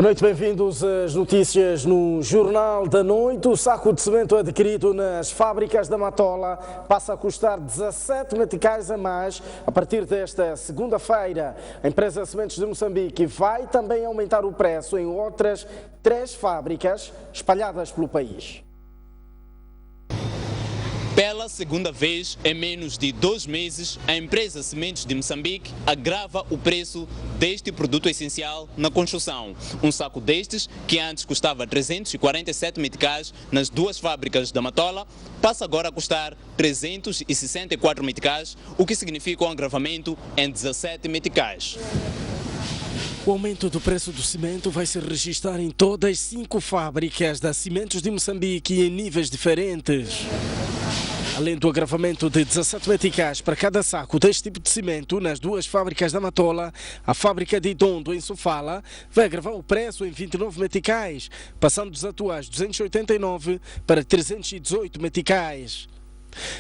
Boa noite, bem-vindos às notícias no Jornal da Noite. O saco de cimento adquirido nas fábricas da Matola passa a custar 17 meticais a mais a partir desta segunda-feira. A empresa Cimentos de Moçambique vai também aumentar o preço em outras 3 fábricas espalhadas pelo país. Pela segunda vez em menos de 2 meses, a empresa Cimentos de Moçambique agrava o preço deste produto essencial na construção. Um saco destes, que antes custava 347 meticais nas 2 fábricas da Matola, passa agora a custar 364 meticais, o que significa um agravamento em 17 meticais. O aumento do preço do cimento vai se registrar em todas as 5 fábricas da Cimentos de Moçambique em níveis diferentes. Além do agravamento de 17 meticais para cada saco deste tipo de cimento nas 2 fábricas da Matola, a fábrica de Idondo, em Sofala, vai agravar o preço em 29 meticais, passando dos atuais 289 para 318 meticais.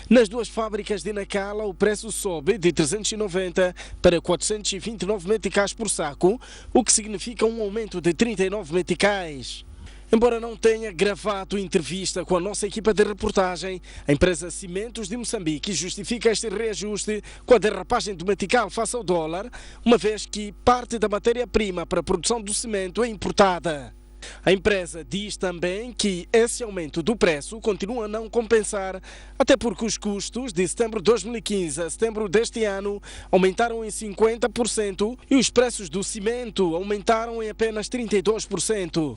Nas 2 fábricas de Nacala, o preço sobe de 390 para 429 meticais por saco, o que significa um aumento de 39 meticais. Embora não tenha gravado entrevista com a nossa equipa de reportagem, a empresa Cimentos de Moçambique justifica este reajuste com a derrapagem do metical face ao dólar, uma vez que parte da matéria-prima para a produção do cimento é importada. A empresa diz também que esse aumento do preço continua a não compensar, até porque os custos de setembro de 2015 a setembro deste ano aumentaram em 50% e os preços do cimento aumentaram em apenas 32%.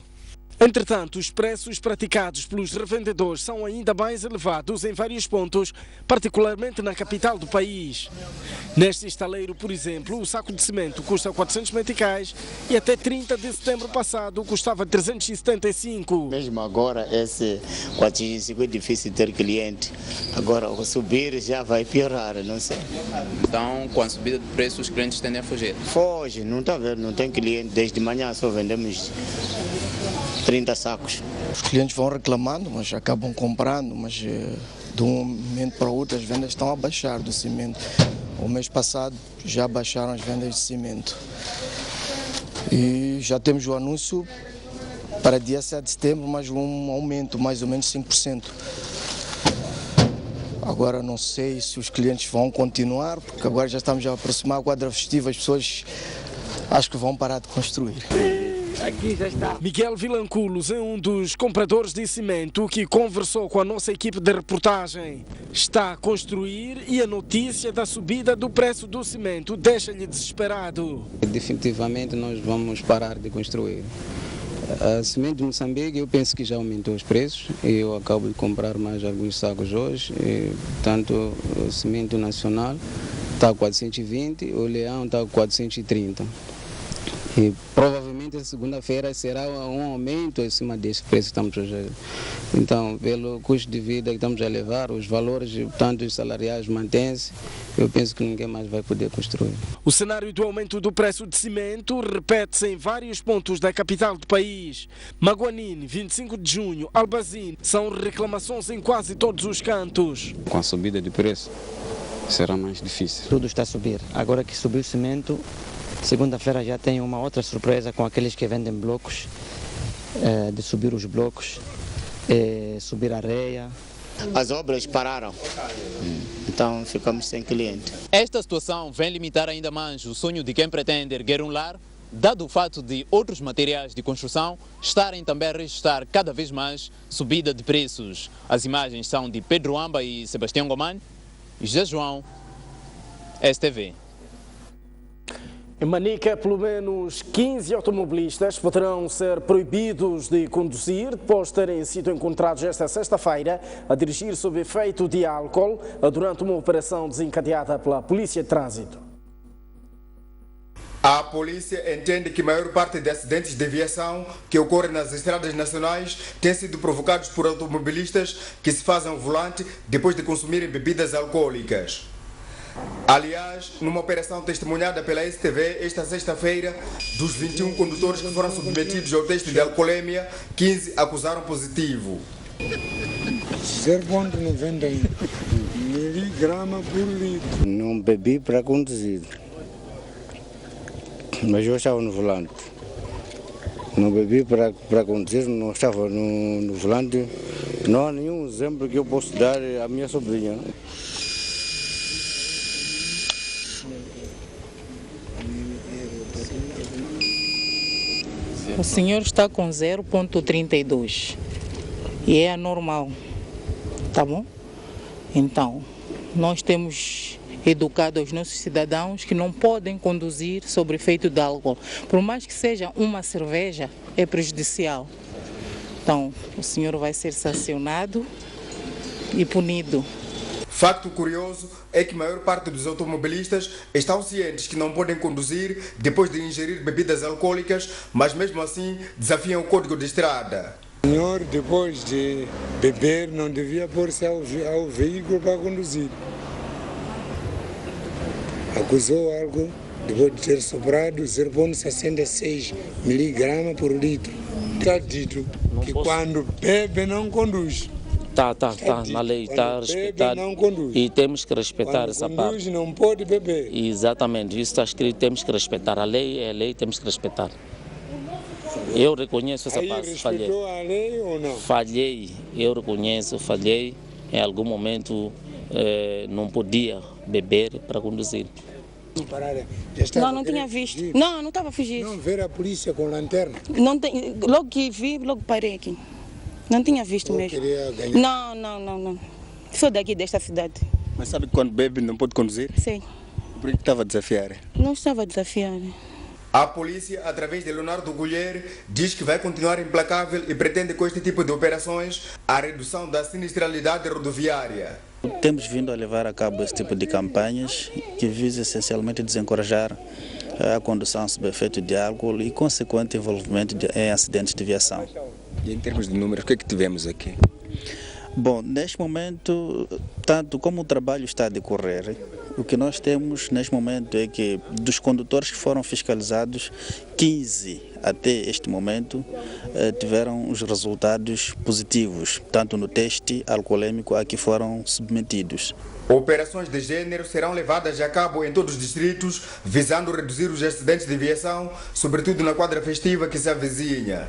Entretanto, os preços praticados pelos revendedores são ainda mais elevados em vários pontos, particularmente na capital do país. Neste estaleiro, por exemplo, o saco de cimento custa 400 meticais e até 30 de setembro passado custava 375. Mesmo agora, esse 405 é difícil ter cliente. Agora, o subir já vai piorar, não sei. Então, com a subida de preço, os clientes tendem a fugir. Foge, não está vendo, não tem cliente. Desde manhã só vendemos 30 sacos. Os clientes vão reclamando, mas acabam comprando, mas de um momento para o outro as vendas estão a baixar do cimento. O mês passado já baixaram as vendas de cimento. E já temos o anúncio para dia 7 de setembro, mais um aumento, mais ou menos 5%. Agora não sei se os clientes vão continuar, porque agora já estamos a aproximar a quadra festiva, as pessoas acho que vão parar de construir. Aqui já está. Miguel Vilanculos é um dos compradores de cimento que conversou com a nossa equipe de reportagem. Está a construir e a notícia da subida do preço do cimento deixa-lhe desesperado. Definitivamente nós vamos parar de construir. A Cimentos de Moçambique, eu penso que já aumentou os preços. Eu acabo de comprar mais alguns sacos hoje. Portanto, o cimento nacional está a 420, o leão está a 430. E provavelmente a segunda-feira será um aumento acima desse preço que estamos hoje. Então, pelo custo de vida que estamos a levar, os valores, tanto os salariais mantêm-se, eu penso que ninguém mais vai poder construir. O cenário do aumento do preço de cimento repete-se em vários pontos da capital do país. Maguanine, 25 de junho, Albazine, são reclamações em quase todos os cantos. Com a subida de preço, será mais difícil. Tudo está a subir. Agora que subiu o cimento, segunda-feira já tem uma outra surpresa com aqueles que vendem blocos, de subir os blocos, subir a areia. As obras pararam, então ficamos sem cliente. Esta situação vem limitar ainda mais o sonho de quem pretende erguer um lar, dado o fato de outros materiais de construção estarem também a registrar cada vez mais subida de preços. As imagens são de Pedro Amba e Sebastião Goman, e José João, STV. Em Manica, pelo menos 15 automobilistas poderão ser proibidos de conduzir depois de terem sido encontrados esta sexta-feira a dirigir sob efeito de álcool durante uma operação desencadeada pela Polícia de Trânsito. A polícia entende que a maior parte de acidentes de viação que ocorrem nas estradas nacionais têm sido provocados por automobilistas que se fazem ao volante depois de consumirem bebidas alcoólicas. Aliás, numa operação testemunhada pela STV esta sexta-feira, dos 21 condutores que foram submetidos ao teste de alcoolemia, 15 acusaram positivo. 0,90 miligramas por litro. Não bebi para conduzir, mas eu estava no volante. Não bebi para conduzir, não estava no volante. Não há nenhum exemplo que eu possa dar à minha sobrinha. O senhor está com 0,32 e é anormal, tá bom? Então, nós temos educado os nossos cidadãos que não podem conduzir sob efeito de álcool. Por mais que seja uma cerveja, é prejudicial. Então, o senhor vai ser sancionado e punido. Facto curioso é que a maior parte dos automobilistas estão cientes que não podem conduzir depois de ingerir bebidas alcoólicas, mas mesmo assim desafiam o código de estrada. O senhor, depois de beber, não devia pôr-se ao veículo para conduzir. Acusou algo depois de ter soprado 0,66 miligramas por litro. Está dito que quando bebe não conduz. Tá, na lei está respeitado e temos que respeitar essa parte. Não pode beber. Exatamente, isso está escrito, temos que respeitar. A lei é a lei, temos que respeitar. Eu reconheço essa parte, falhei. Respeitou a lei ou não? Falhei, eu reconheço, falhei. Em algum momento não podia beber para conduzir. Não tinha visto. Não estava a fugir. Não ver a polícia com lanterna? Logo que vi, logo parei aqui. Não tinha visto mesmo. Queria ganhar. Não. Sou daqui desta cidade. Mas sabe que quando bebe não pode conduzir? Sim. Por que estava a desafiar? Não estava a desafiar. A polícia, através de Leonardo Gulher, diz que vai continuar implacável e pretende com este tipo de operações a redução da sinistralidade rodoviária. Temos vindo a levar a cabo esse tipo de campanhas que visam essencialmente desencorajar a condução sob efeito de álcool e consequente envolvimento em acidentes de viação. E em termos de números, o que é que tivemos aqui? Bom, neste momento, tanto como o trabalho está a decorrer, o que nós temos neste momento é que dos condutores que foram fiscalizados, 15 até este momento tiveram os resultados positivos, tanto no teste alcoolêmico a que foram submetidos. Operações de gênero serão levadas a cabo em todos os distritos, visando reduzir os acidentes de viação, sobretudo na quadra festiva que se avizinha.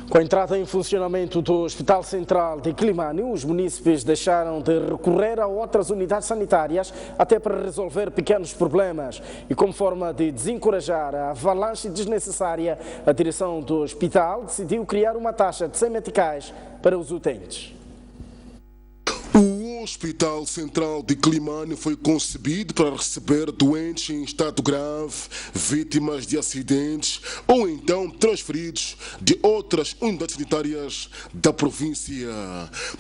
Com a entrada em funcionamento do Hospital Central de Climane, os munícipes deixaram de recorrer a outras unidades sanitárias até para resolver pequenos problemas. E como forma de desencorajar a avalanche desnecessária, a direção do hospital decidiu criar uma taxa de 100 meticais para os utentes. O Hospital Central de Climane foi concebido para receber doentes em estado grave, vítimas de acidentes ou então transferidos de outras unidades sanitárias da província.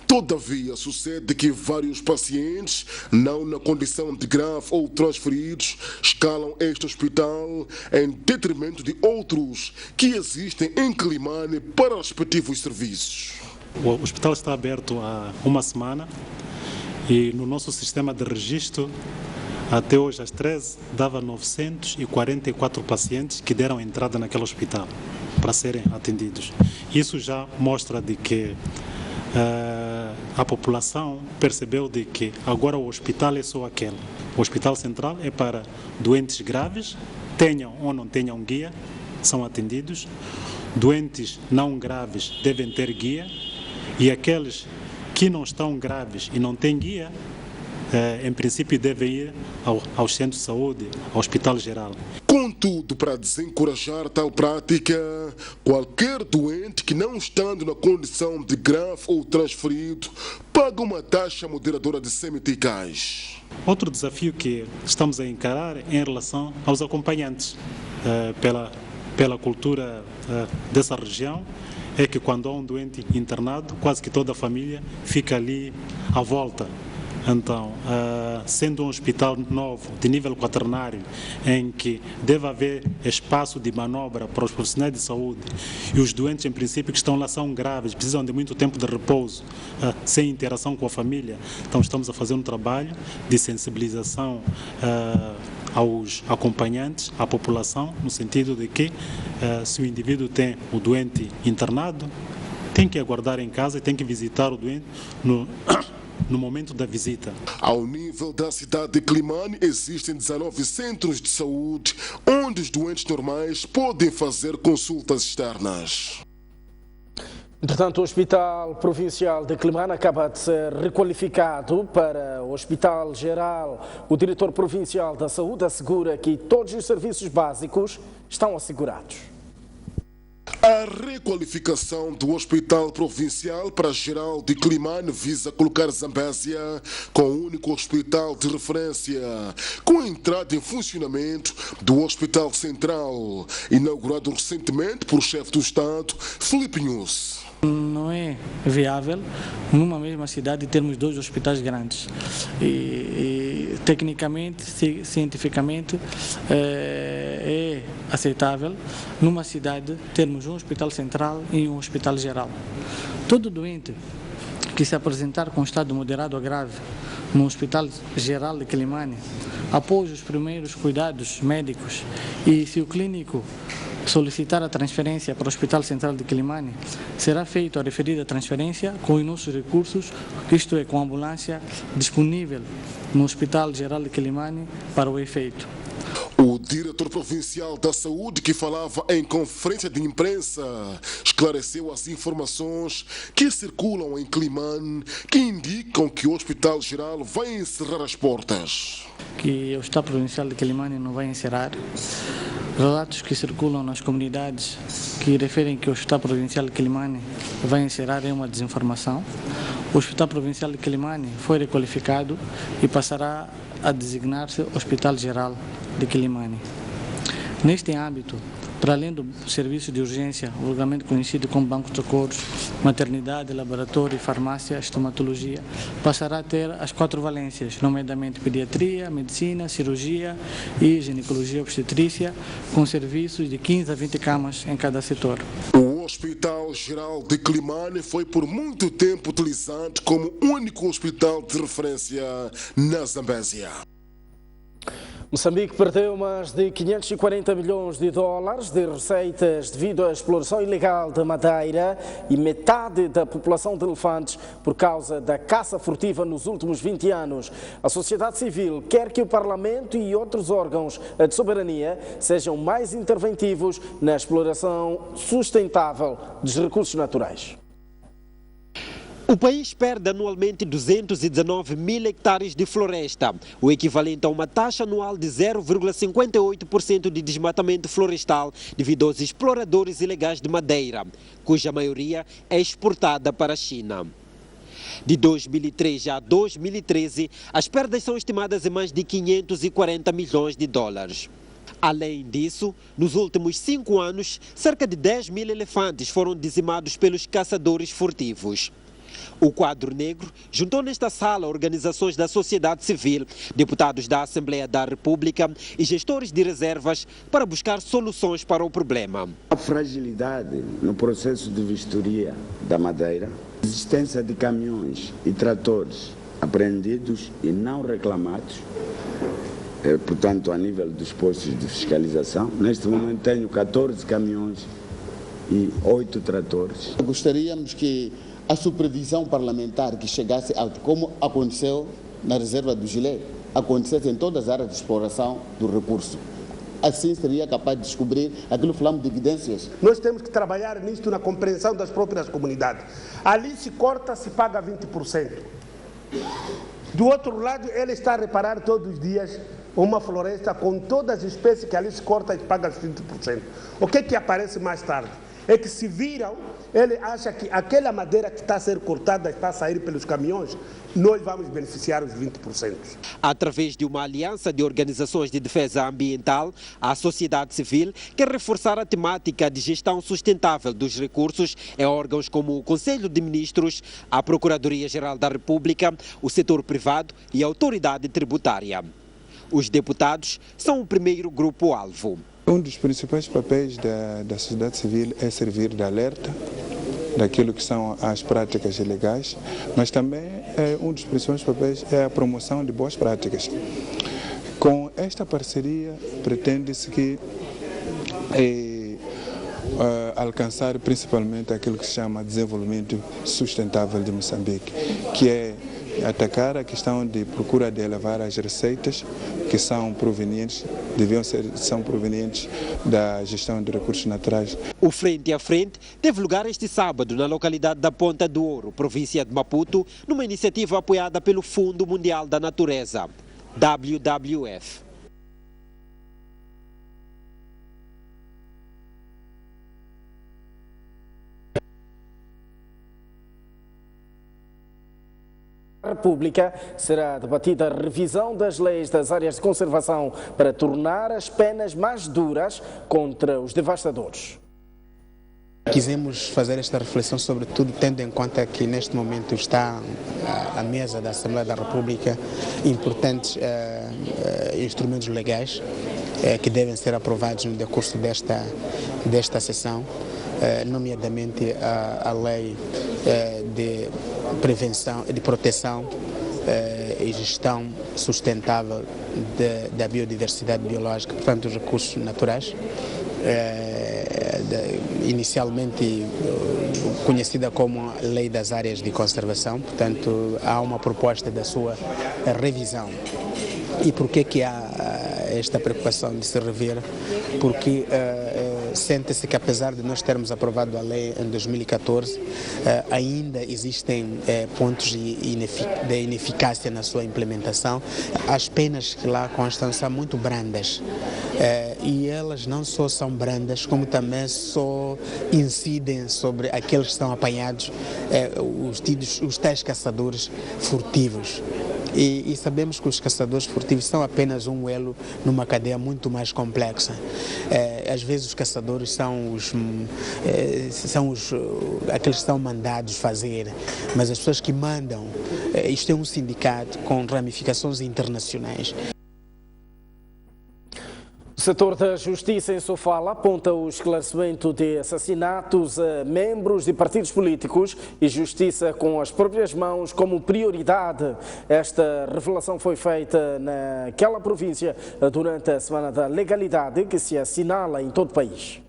Todavia, sucede que vários pacientes, não na condição de grave ou transferidos, escalam este hospital em detrimento de outros que existem em Climane para respectivos serviços. O hospital está aberto há uma semana e no nosso sistema de registro, até hoje às 13, dava 944 pacientes que deram entrada naquele hospital para serem atendidos. Isso já mostra de que a população percebeu de que agora o hospital é só aquele. O Hospital Central é para doentes graves, tenham ou não tenham guia, são atendidos. Doentes não graves devem ter guia. E aqueles que não estão graves e não têm guia, em princípio devem ir ao centro de saúde, ao hospital geral. Contudo, para desencorajar tal prática, qualquer doente que não estando na condição de grave ou transferido, paga uma taxa moderadora de 100 meticais. Outro desafio que estamos a encarar em relação aos acompanhantes pela cultura dessa região, é que quando há um doente internado, quase que toda a família fica ali à volta. Então, sendo um hospital novo, de nível quaternário, em que deve haver espaço de manobra para os profissionais de saúde, e os doentes, em princípio, que estão lá são graves, precisam de muito tempo de repouso, sem interação com a família, então estamos a fazer um trabalho de sensibilização aos acompanhantes, à população, no sentido de que se o indivíduo tem o doente internado, tem que aguardar em casa e tem que visitar o doente no momento da visita. Ao nível da cidade de Climane, existem 19 centros de saúde onde os doentes normais podem fazer consultas externas. Entretanto, o Hospital Provincial de Climane acaba de ser requalificado para o Hospital Geral. O diretor provincial da Saúde assegura que todos os serviços básicos estão assegurados. A requalificação do Hospital Provincial para Geral de Climane visa colocar Zambésia com o único hospital de referência, com a entrada em funcionamento do Hospital Central, inaugurado recentemente por chefe do Estado, Filipe Nunes. Não é viável numa mesma cidade termos dois hospitais grandes. E tecnicamente, cientificamente, é aceitável numa cidade termos um hospital central e um hospital geral. Todo doente que se apresentar com estado moderado ou grave no Hospital Geral de Climane, após os primeiros cuidados médicos e se o clínico solicitar a transferência para o Hospital Central de Climane, será feita a referida transferência com os nossos recursos, isto é, com a ambulância disponível no Hospital Geral de Climane para o efeito. O diretor provincial da Saúde, que falava em conferência de imprensa, esclareceu as informações que circulam em Climane, que indicam que o Hospital Geral vai encerrar as portas. Que o Hospital Provincial de Climane não vai encerrar. Relatos que circulam nas comunidades que referem que o Hospital Provincial de Climane vai encerrar é uma desinformação. O Hospital Provincial de Climane foi requalificado e passará a designar-se Hospital Geral de Climane. Neste âmbito, para além do serviço de urgência, vulgarmente conhecido como banco de socorros, maternidade, laboratório, farmácia, estomatologia, passará a ter as 4 valências, nomeadamente pediatria, medicina, cirurgia e ginecologia obstetrícia, com serviços de 15 a 20 camas em cada setor. O Hospital Geral de Climane foi por muito tempo utilizado como único hospital de referência na Zambésia. Moçambique perdeu mais de 540 milhões de dólares de receitas devido à exploração ilegal da madeira e metade da população de elefantes por causa da caça furtiva nos últimos 20 anos. A sociedade civil quer que o Parlamento e outros órgãos de soberania sejam mais interventivos na exploração sustentável dos recursos naturais. O país perde anualmente 219 mil hectares de floresta, o equivalente a uma taxa anual de 0,58% de desmatamento florestal devido aos exploradores ilegais de madeira, cuja maioria é exportada para a China. De 2003 a 2013, as perdas são estimadas em mais de 540 milhões de dólares. Além disso, nos últimos 5 anos, cerca de 10 mil elefantes foram dizimados pelos caçadores furtivos. O Quadro Negro juntou nesta sala organizações da sociedade civil, deputados da Assembleia da República e gestores de reservas para buscar soluções para o problema. A fragilidade no processo de vistoria da madeira, existência de caminhões e tratores apreendidos e não reclamados, portanto, a nível dos postos de fiscalização. Neste momento tenho 14 caminhões e 8 tratores. Gostaríamos que a supervisão parlamentar que chegasse, como aconteceu na reserva do Gilé, acontecesse em todas as áreas de exploração do recurso. Assim seria capaz de descobrir aquilo que falamos de evidências. Nós temos que trabalhar nisto na compreensão das próprias comunidades. Ali se corta, se paga 20%. Do outro lado, ele está a reparar todos os dias uma floresta com todas as espécies que ali se corta e paga 20%. O que é que aparece mais tarde? É que se viram, ele acha que aquela madeira que está a ser cortada está a sair pelos caminhões, nós vamos beneficiar os 20%. Através de uma aliança de organizações de defesa ambiental, a sociedade civil quer reforçar a temática de gestão sustentável dos recursos em órgãos como o Conselho de Ministros, a Procuradoria-Geral da República, o setor privado e a autoridade tributária. Os deputados são o primeiro grupo-alvo. Um dos principais papéis da sociedade civil é servir de alerta daquilo que são as práticas ilegais, mas também um dos principais papéis é a promoção de boas práticas. Com esta parceria, pretende-se que alcançar principalmente aquilo que se chama desenvolvimento sustentável de Moçambique, que é atacar a questão de procura de elevar as receitas que são provenientes da gestão de recursos naturais. O Frente a Frente teve lugar este sábado na localidade da Ponta do Ouro, província de Maputo, numa iniciativa apoiada pelo Fundo Mundial da Natureza, WWF. República será debatida a revisão das leis das áreas de conservação para tornar as penas mais duras contra os devastadores. Quisemos fazer esta reflexão, sobretudo tendo em conta que neste momento está à mesa da Assembleia da República importantes instrumentos legais que devem ser aprovados no decurso desta sessão, nomeadamente a lei de prevenção, de proteção e gestão sustentável da biodiversidade biológica, portanto, dos recursos naturais, inicialmente conhecida como a Lei das Áreas de Conservação. Portanto, há uma proposta da sua revisão. E por que há esta preocupação de se rever? Porque sente-se que, apesar de nós termos aprovado a lei em 2014, ainda existem pontos de ineficácia na sua implementação. As penas que lá constam são muito brandas, e elas não só são brandas, como também só incidem sobre aqueles que são apanhados, os tais caçadores furtivos. E sabemos que os caçadores furtivos são apenas um elo numa cadeia muito mais complexa. Às vezes os caçadores são aqueles que são mandados fazer, mas as pessoas que mandam, isto é um sindicato com ramificações internacionais. O setor da justiça em Sofala aponta o esclarecimento de assassinatos a membros de partidos políticos e justiça com as próprias mãos como prioridade. Esta revelação foi feita naquela província durante a Semana da Legalidade, que se assinala em todo o país.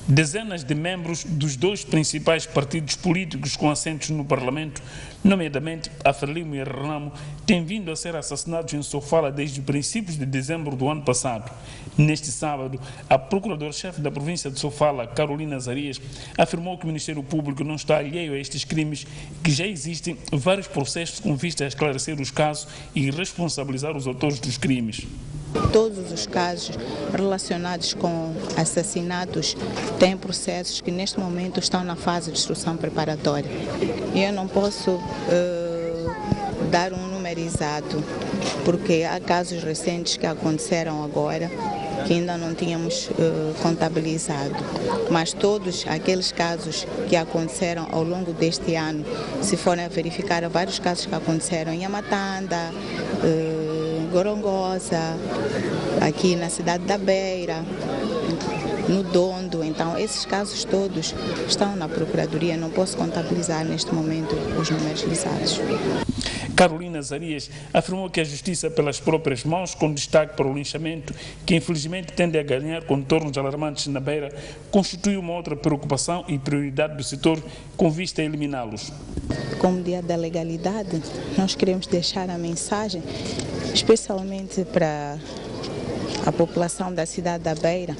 Dezenas de membros dos dois principais partidos políticos com assentos no Parlamento, nomeadamente a Frelimo e a Renamo, têm vindo a ser assassinados em Sofala desde princípios de dezembro do ano passado. Neste sábado, a procuradora-chefe da província de Sofala, Carolina Zarias, afirmou que o Ministério Público não está alheio a estes crimes, que já existem vários processos com vista a esclarecer os casos e responsabilizar os autores dos crimes. Todos os casos relacionados com assassinatos têm processos que neste momento estão na fase de instrução preparatória. Eu não posso dar um número exato, porque há casos recentes que aconteceram agora que ainda não tínhamos contabilizado. Mas todos aqueles casos que aconteceram ao longo deste ano, se forem a verificar, há vários casos que aconteceram em Amatanda, Gorongosa, aqui na cidade da Beira, no Dondo. Então, esses casos todos estão na Procuradoria. Não posso contabilizar neste momento os números exatos. Carolina Zarias afirmou que a justiça pelas próprias mãos, com destaque para o linchamento, que infelizmente tende a ganhar contornos alarmantes na Beira, constitui uma outra preocupação e prioridade do setor com vista a eliminá-los. Como Dia da Legalidade, nós queremos deixar a mensagem, especialmente para a população da cidade da Beira,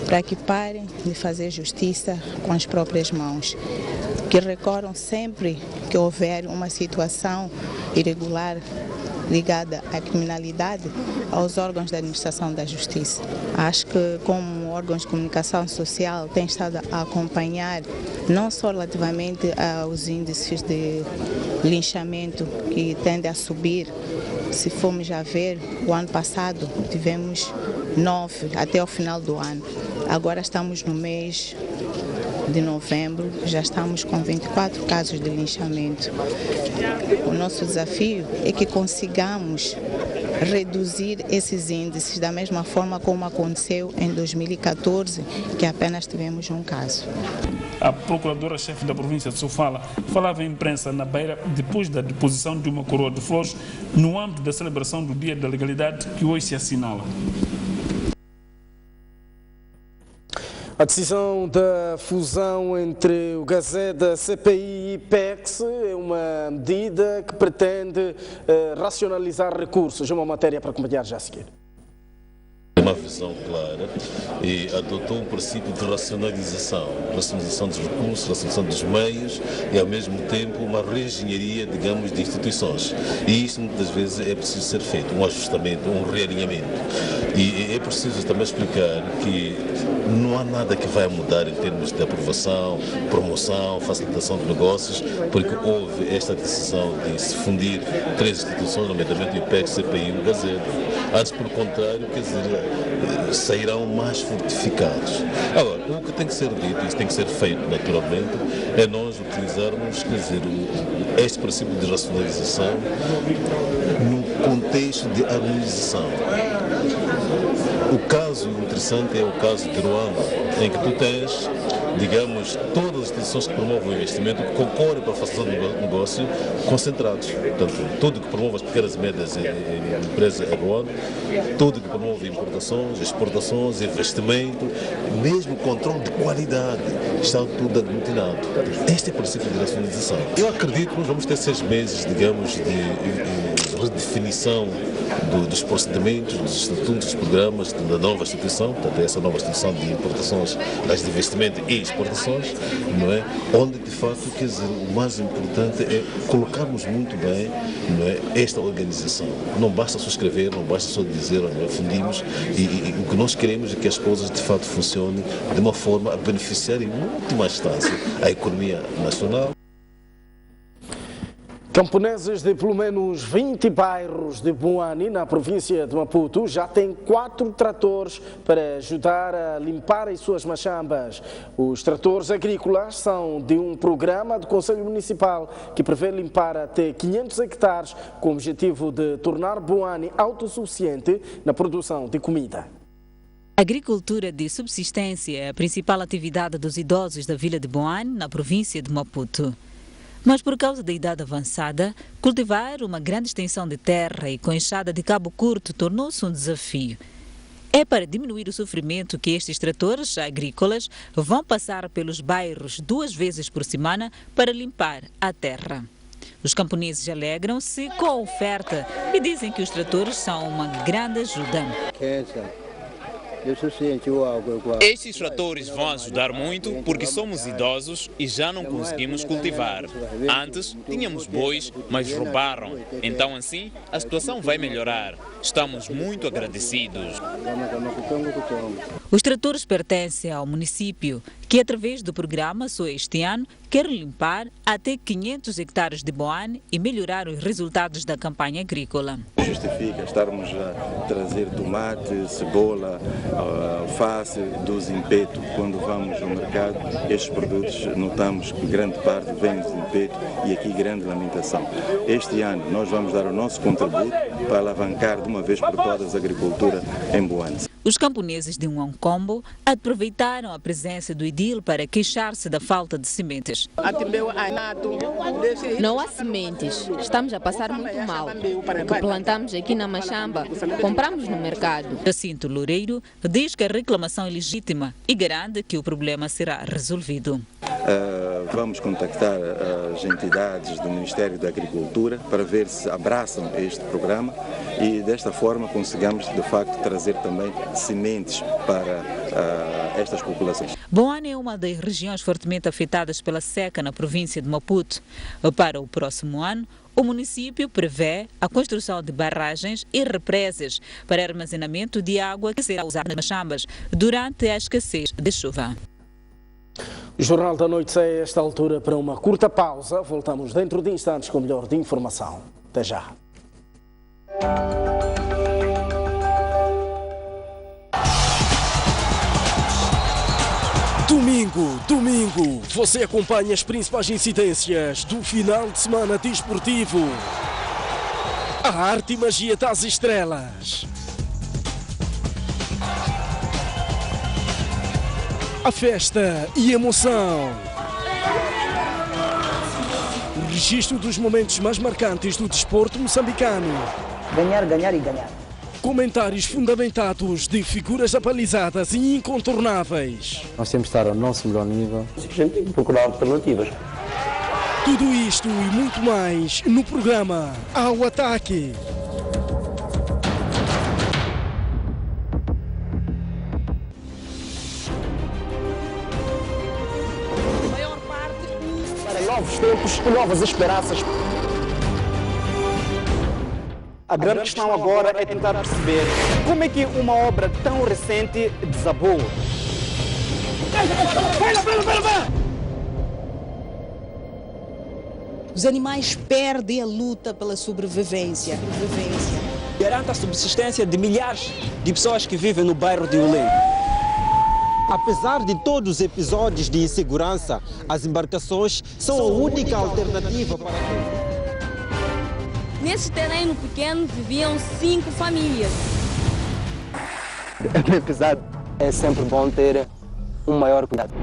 para que parem de fazer justiça com as próprias mãos, que recorram sempre que houver uma situação irregular ligada à criminalidade aos órgãos da administração da justiça. Acho que, como órgãos de comunicação social, tem estado a acompanhar não só relativamente aos índices de linchamento que tendem a subir. Se formos a ver, o ano passado tivemos 9 até o final do ano. Agora estamos no mês de novembro, já estamos com 24 casos de linchamento. O nosso desafio é que consigamos reduzir esses índices da mesma forma como aconteceu em 2014, que apenas tivemos um caso. A procuradora-chefe da província de Sofala falava à imprensa na Beira depois da deposição de uma coroa de flores no âmbito da celebração do Dia da Legalidade que hoje se assinala. A decisão da fusão entre o Gazeta, CPI e PEX é uma medida que pretende racionalizar recursos. É uma matéria para acompanhar já a seguir. Uma visão clara e adotou um princípio de racionalização dos recursos, racionalização dos meios e ao mesmo tempo uma reengenharia, digamos, de instituições. E isso muitas vezes é preciso ser feito, um ajustamento, um realinhamento. E é preciso também explicar que não há nada que vai mudar em termos de aprovação, promoção, facilitação de negócios, porque houve esta decisão de se fundir três instituições, nomeadamente o IPEC, CPI e o Gazeta. Antes, pelo contrário, quer dizer, sairão mais fortificados. Agora, o que tem que ser dito, isso tem que ser feito naturalmente, é nós utilizarmos, quer dizer, este princípio de racionalização no contexto de harmonização. O caso interessante é o caso de Ruanda, em que tu tens, digamos, todas as instituições que promovem o investimento, que concorrem para a facilitação do negócio, concentrados. Portanto, tudo que promove as pequenas e médias empresas em Ruanda, tudo que promove importações, exportações, investimento, mesmo controle de qualidade, está tudo aglutinado. Este é o princípio de racionalização. Eu acredito que nós vamos ter 6 meses, digamos, de redefinição dos procedimentos, dos estatutos, dos programas da nova instituição, portanto, essa nova instituição de importações, de investimento e exportações, não é? Onde, de facto, quer dizer, o mais importante é colocarmos muito bem, não é, esta organização. Não basta só escrever, não basta só dizer, não é, fundimos, e o que nós queremos é que as coisas, de facto, funcionem de uma forma a beneficiar em muito mais distância a economia nacional. Camponeses de pelo menos 20 bairros de Boane, na província de Maputo, já têm 4 tratores para ajudar a limpar as suas machambas. Os tratores agrícolas são de um programa do Conselho Municipal que prevê limpar até 500 hectares com o objetivo de tornar Boane autossuficiente na produção de comida. A agricultura de subsistência é a principal atividade dos idosos da vila de Boane, na província de Maputo. Mas por causa da idade avançada, cultivar uma grande extensão de terra e com enxada de cabo curto tornou-se um desafio. É para diminuir o sofrimento que estes tratores agrícolas vão passar pelos bairros 2 vezes por semana para limpar a terra. Os camponeses alegram-se com a oferta e dizem que os tratores são uma grande ajuda. Estes tratores vão ajudar muito porque somos idosos e já não conseguimos cultivar. Antes tínhamos bois, mas roubaram. Então assim a situação vai melhorar. Estamos muito agradecidos. Os tratores pertencem ao município, que através do programa Só Este Ano quer limpar até 500 hectares de Boane e melhorar os resultados da campanha agrícola. Justifica estarmos a trazer tomate, cebola, alface do Zimpeto. Quando vamos ao mercado, estes produtos notamos que grande parte vem do Zimpeto e aqui grande lamentação. Este ano nós vamos dar o nosso contributo para alavancar de uma vez por todas a agricultura em Boane. Os camponeses de Huancombo aproveitaram a presença do edil para queixar-se da falta de sementes. Não há sementes, estamos a passar muito mal. O que plantamos aqui na machamba, compramos no mercado. Jacinto Loureiro diz que a reclamação é legítima e garante que o problema será resolvido. Vamos contactar as entidades do Ministério da Agricultura para ver se abraçam este programa e desta forma consigamos de facto trazer também sementes para estas populações. Boane é uma das regiões fortemente afetadas pela seca na província de Maputo. Para o próximo ano, o município prevê a construção de barragens e represas para armazenamento de água que será usada nas machambas durante a escassez de chuva. O Jornal da Noite sai a esta altura para uma curta pausa. Voltamos dentro de instantes com o melhor de informação. Até já. Domingo, você acompanha as principais incidências do final de semana desportivo. A arte e magia das estrelas. A festa e emoção. O registro dos momentos mais marcantes do desporto moçambicano. Ganhar, ganhar e ganhar. Comentários fundamentados de figuras apalizadas e incontornáveis. Nós temos que estar ao nosso melhor nível. A gente tem que procurar alternativas. Tudo isto e muito mais no programa Ao Ataque. Maior parte para novos tempos e novas esperanças. A grande questão agora é tentar perceber como é que uma obra tão recente desabou. Os animais perdem a luta pela sobrevivência. Garante a subsistência de milhares de pessoas que vivem no bairro de Ulém. Apesar de todos os episódios de insegurança, as embarcações são a única alternativa para todos. Nesse terreno pequeno viviam 5 famílias. Apesar, é sempre bom ter um maior cuidado.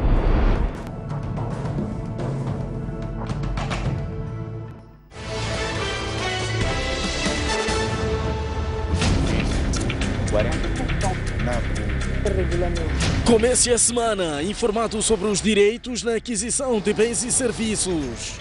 Comece a semana informado sobre os direitos na aquisição de bens e serviços.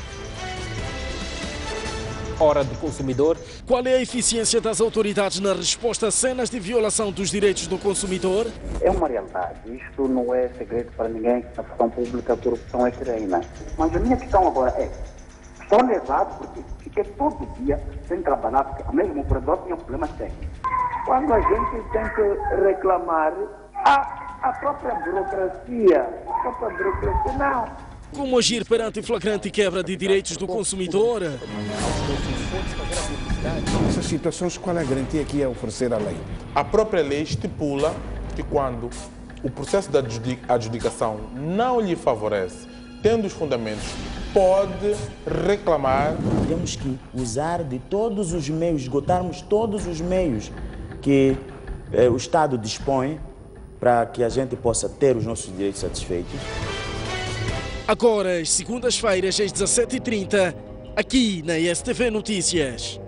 Hora do consumidor. Qual é a eficiência das autoridades na resposta a cenas de violação dos direitos do consumidor? É uma realidade. Isto não é segredo para ninguém que na função pública a corrupção é que reina. Mas a minha questão agora é, estou levado porque fiquei todo dia sem trabalhar, porque a mesma operador tinha problemas técnicos. Quando a gente tem que reclamar, a própria burocracia não. Como agir perante flagrante quebra de direitos do consumidor? Nessas situações, qual é a garantia que é oferecer a lei? A própria lei estipula que quando o processo da adjudicação não lhe favorece, tendo os fundamentos, pode reclamar. Temos que usar de todos os meios, esgotarmos todos os meios que o Estado dispõe para que a gente possa ter os nossos direitos satisfeitos. Agora, às segundas-feiras, às 17h30, aqui na STV Notícias.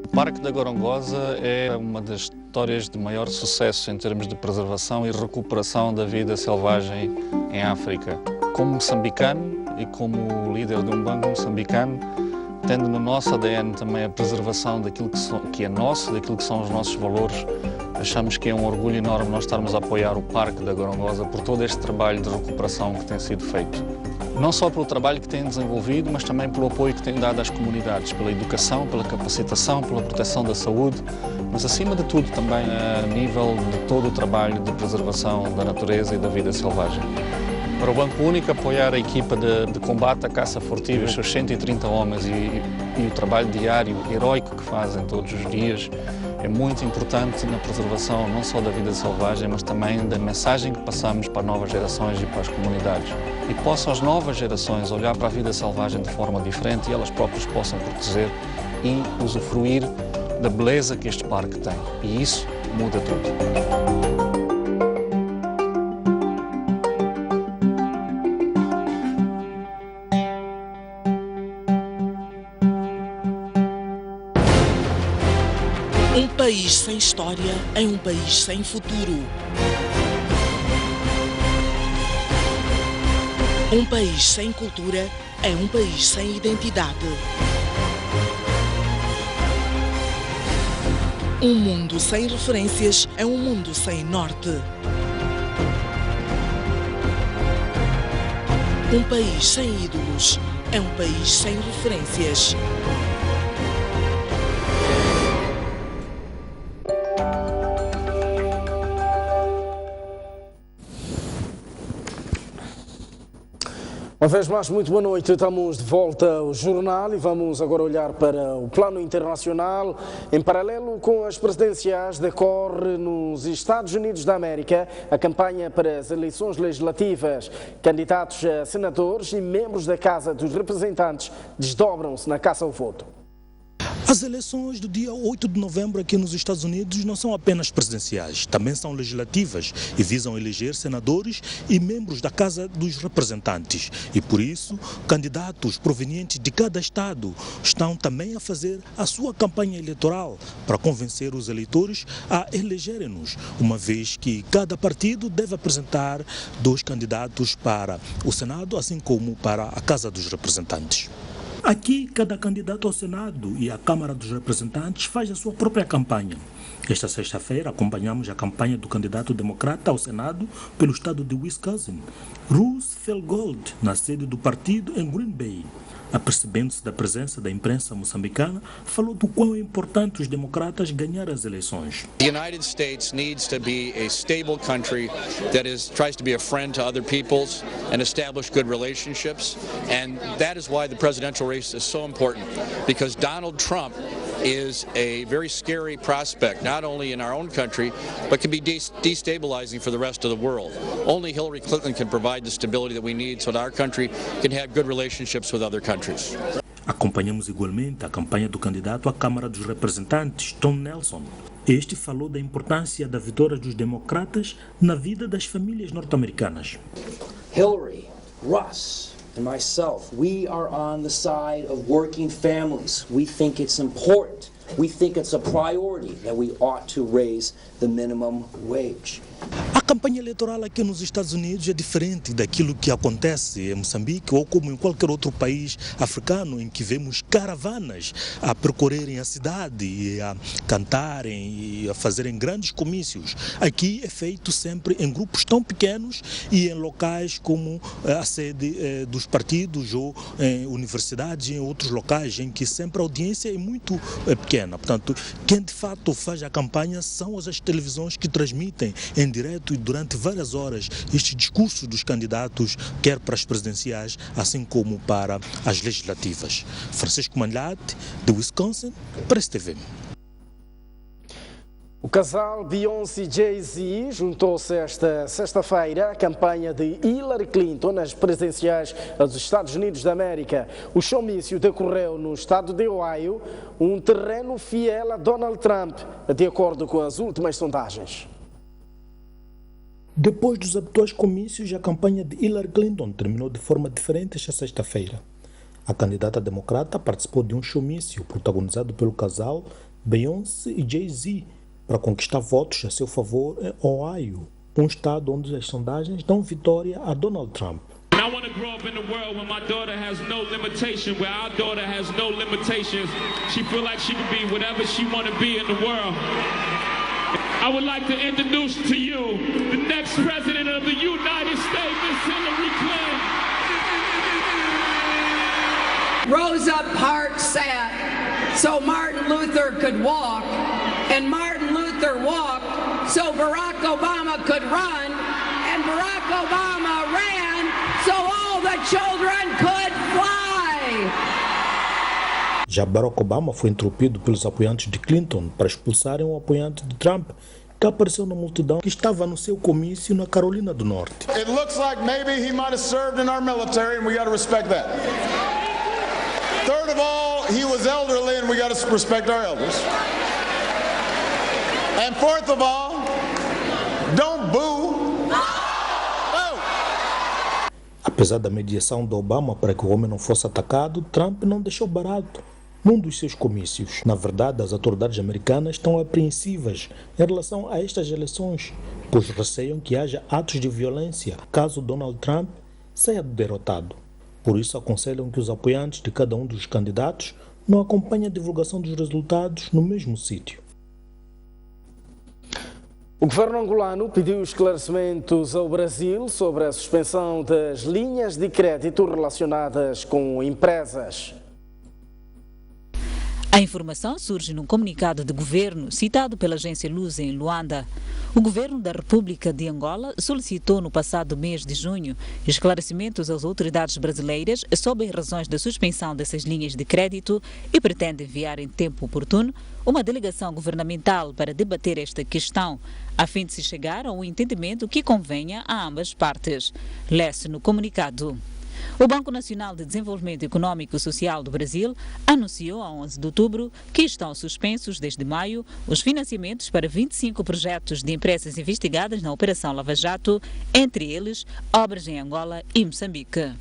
O Parque da Gorongosa é uma das histórias de maior sucesso em termos de preservação e recuperação da vida selvagem em África. Como moçambicano e como líder de um banco moçambicano, tendo no nosso ADN também a preservação daquilo que é nosso, daquilo que são os nossos valores, achamos que é um orgulho enorme nós estarmos a apoiar o Parque da Gorongosa por todo este trabalho de recuperação que tem sido feito. Não só pelo trabalho que tem desenvolvido, mas também pelo apoio que tem dado às comunidades, pela educação, pela capacitação, pela proteção da saúde, mas acima de tudo também a nível de todo o trabalho de preservação da natureza e da vida selvagem. Para o Banco Único apoiar a equipa de combate à caça furtiva, os seus 130 homens e o trabalho diário, heroico que fazem todos os dias, é muito importante na preservação não só da vida selvagem, mas também da mensagem que passamos para novas gerações e para as comunidades. E possam as novas gerações olhar para a vida selvagem de forma diferente e elas próprias possam proteger e usufruir da beleza que este parque tem. E isso muda tudo. Um país sem história é um país sem futuro. Um país sem cultura é um país sem identidade. Um mundo sem referências é um mundo sem norte. Um país sem ídolos é um país sem referências. Uma vez mais, muito boa noite. Estamos de volta ao jornal e vamos agora olhar para o plano internacional. Em paralelo com as presidenciais, decorre nos Estados Unidos da América a campanha para as eleições legislativas. Candidatos a senadores e membros da Casa dos Representantes desdobram-se na caça ao voto. As eleições do dia 8 de novembro aqui nos Estados Unidos não são apenas presidenciais, também são legislativas e visam eleger senadores e membros da Casa dos Representantes. E por isso, candidatos provenientes de cada estado estão também a fazer a sua campanha eleitoral para convencer os eleitores a elegerem-nos, uma vez que cada partido deve apresentar 2 candidatos para o Senado, assim como para a Casa dos Representantes. Aqui, cada candidato ao Senado e à Câmara dos Representantes faz a sua própria campanha. Esta sexta-feira, acompanhamos a campanha do candidato democrata ao Senado pelo estado de Wisconsin, Russ Felgold, na sede do partido em Green Bay. Apercebendo-se da presença da imprensa moçambicana, falou do quão é importante os democratas ganhar as eleições. The United States needs to be a stable country that tries to be a friend to other peoples and establish good relationships, and that is why the presidential race is so important, because Donald Trump is a very scary prospect, not only in our own country, but can be destabilizing for the rest of the world. Only Hillary Clinton can provide the stability that we need so that our country can have good relationships with other countries. Acompanhamos igualmente a campanha do candidato à Câmara dos Representantes, Tom Nelson. Este falou da importância da vitória dos democratas na vida das famílias norte-americanas. Hillary, Russ, and myself, we are on the side of working families. We think it's important. We think it's a priority that we ought to raise the minimum wage. A campanha eleitoral aqui nos Estados Unidos é diferente daquilo que acontece em Moçambique ou como em qualquer outro país africano em que vemos caravanas a percorrerem a cidade e a cantarem e a fazerem grandes comícios. Aqui é feito sempre em grupos tão pequenos e em locais como a sede dos partidos ou em universidades e em outros locais em que sempre a audiência é muito pequena. Portanto, quem de fato faz a campanha são as televisões que transmitem em direto e durante várias horas estes discursos dos candidatos, quer para as presidenciais, assim como para as legislativas. Francisco Manlate, de Wisconsin, para a STV. O casal Beyoncé e Jay-Z juntou-se esta sexta-feira à campanha de Hillary Clinton nas presidenciais dos Estados Unidos da América. O showmício decorreu no estado de Ohio, um terreno fiel a Donald Trump, de acordo com as últimas sondagens. Depois dos habituais comícios, a campanha de Hillary Clinton terminou de forma diferente esta sexta-feira. A candidata democrata participou de um showmício protagonizado pelo casal Beyoncé e Jay-Z para conquistar votos a seu favor em Ohio, um estado onde as sondagens dão vitória a Donald Trump. I want to grow up in a world where my daughter has no limitation, where our daughter has no limitations. She feels like she can be whatever she want to be in the world. I would like to introduce to you the next president of the United States, Miss Hillary Clinton. Rosa Parks sat so Martin Luther could walk, and Martin Luther walked so Barack Obama could run, and Barack Obama ran so all the children could fly. Já Barack Obama foi interrompido pelos apoiantes de Clinton para expulsarem um apoiante de Trump que apareceu na multidão que estava no seu comício na Carolina do Norte. It looks like maybe he might have served in our military and we got to respect that. Third of all, he was elderly and we got to respect our elders. And fourth of all, don't boo. Apesar da mediação de Obama para que o homem não fosse atacado, Trump não deixou barato num dos seus comícios. Na verdade, as autoridades americanas estão apreensivas em relação a estas eleições, pois receiam que haja atos de violência caso Donald Trump saia derrotado. Por isso, aconselham que os apoiantes de cada um dos candidatos não acompanhem a divulgação dos resultados no mesmo sítio. O governo angolano pediu esclarecimentos ao Brasil sobre a suspensão das linhas de crédito relacionadas com empresas. A informação surge num comunicado de governo citado pela agência Lusa em Luanda. O governo da República de Angola solicitou no passado mês de junho esclarecimentos às autoridades brasileiras sobre as razões da suspensão dessas linhas de crédito e pretende enviar em tempo oportuno uma delegação governamental para debater esta questão, a fim de se chegar a um entendimento que convenha a ambas partes. Lê-se no comunicado. O Banco Nacional de Desenvolvimento Econômico e Social do Brasil anunciou a 11 de outubro que estão suspensos desde maio os financiamentos para 25 projetos de empresas investigadas na Operação Lava Jato, entre eles obras em Angola e Moçambique.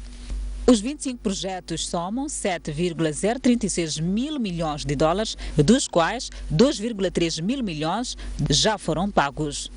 Os 25 projetos somam 7,036 mil milhões de dólares, dos quais 2,3 mil milhões já foram pagos.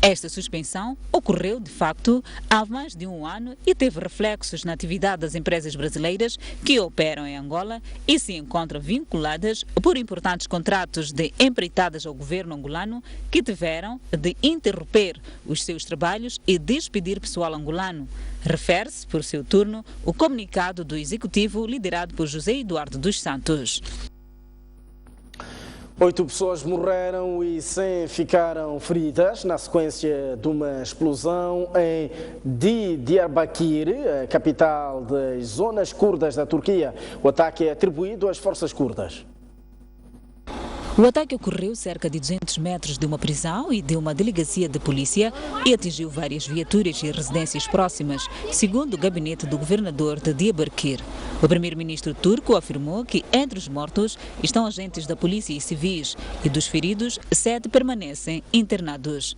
Esta suspensão ocorreu, de facto, há mais de um ano e teve reflexos na atividade das empresas brasileiras que operam em Angola e se encontram vinculadas por importantes contratos de empreitadas ao governo angolano que tiveram de interromper os seus trabalhos e despedir pessoal angolano. Refere-se, por seu turno, o comunicado do Executivo liderado por José Eduardo dos Santos. 8 pessoas morreram e 100 ficaram feridas na sequência de uma explosão em Diyarbakir, a capital das zonas curdas da Turquia. O ataque é atribuído às forças curdas. O ataque ocorreu cerca de 200 metros de uma prisão e de uma delegacia de polícia e atingiu várias viaturas e residências próximas, segundo o gabinete do governador de Diyarbakir. O primeiro-ministro turco afirmou que entre os mortos estão agentes da polícia e civis e dos feridos, 7 permanecem internados.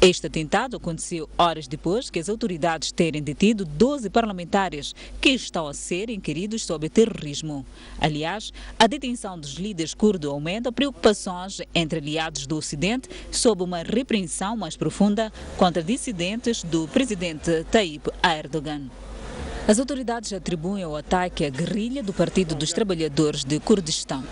Este atentado aconteceu horas depois que as autoridades terem detido 12 parlamentares que estão a ser inquiridos sobre terrorismo. Aliás, a detenção dos líderes curdos aumenta preocupações entre aliados do Ocidente sobre uma repreensão mais profunda contra dissidentes do presidente Tayyip Erdogan. As autoridades atribuem o ataque à guerrilha do Partido dos Trabalhadores de Kurdistão.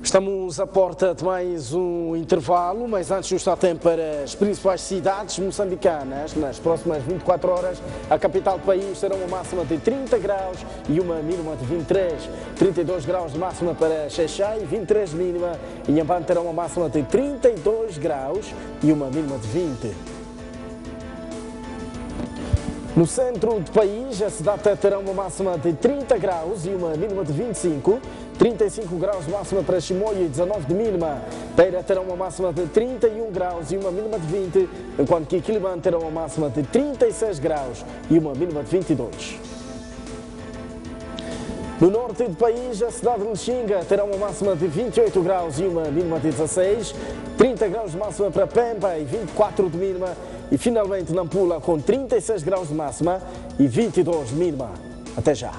Estamos à porta de mais um intervalo, mas antes está tempo para as principais cidades moçambicanas. Nas próximas 24 horas, a capital do país terá uma máxima de 30 graus e uma mínima de 23. 32 graus de máxima para Xai-Xai, 23 de mínima. E Inhambane terá uma máxima de 32 graus e uma mínima de 20. No centro do país, a cidade terá uma máxima de 30 graus e uma mínima de 25. 35 graus de máxima para Chimoio e 19 de mínima. Beira terá uma máxima de 31 graus e uma mínima de 20, enquanto que Quelimane terá uma máxima de 36 graus e uma mínima de 22. No norte do país, a cidade de Lixinga terá uma máxima de 28 graus e uma mínima de 16. 30 graus de máxima para Pemba e 24 de mínima. E finalmente Nampula com 36 graus de máxima e 22 de mínima. Até já.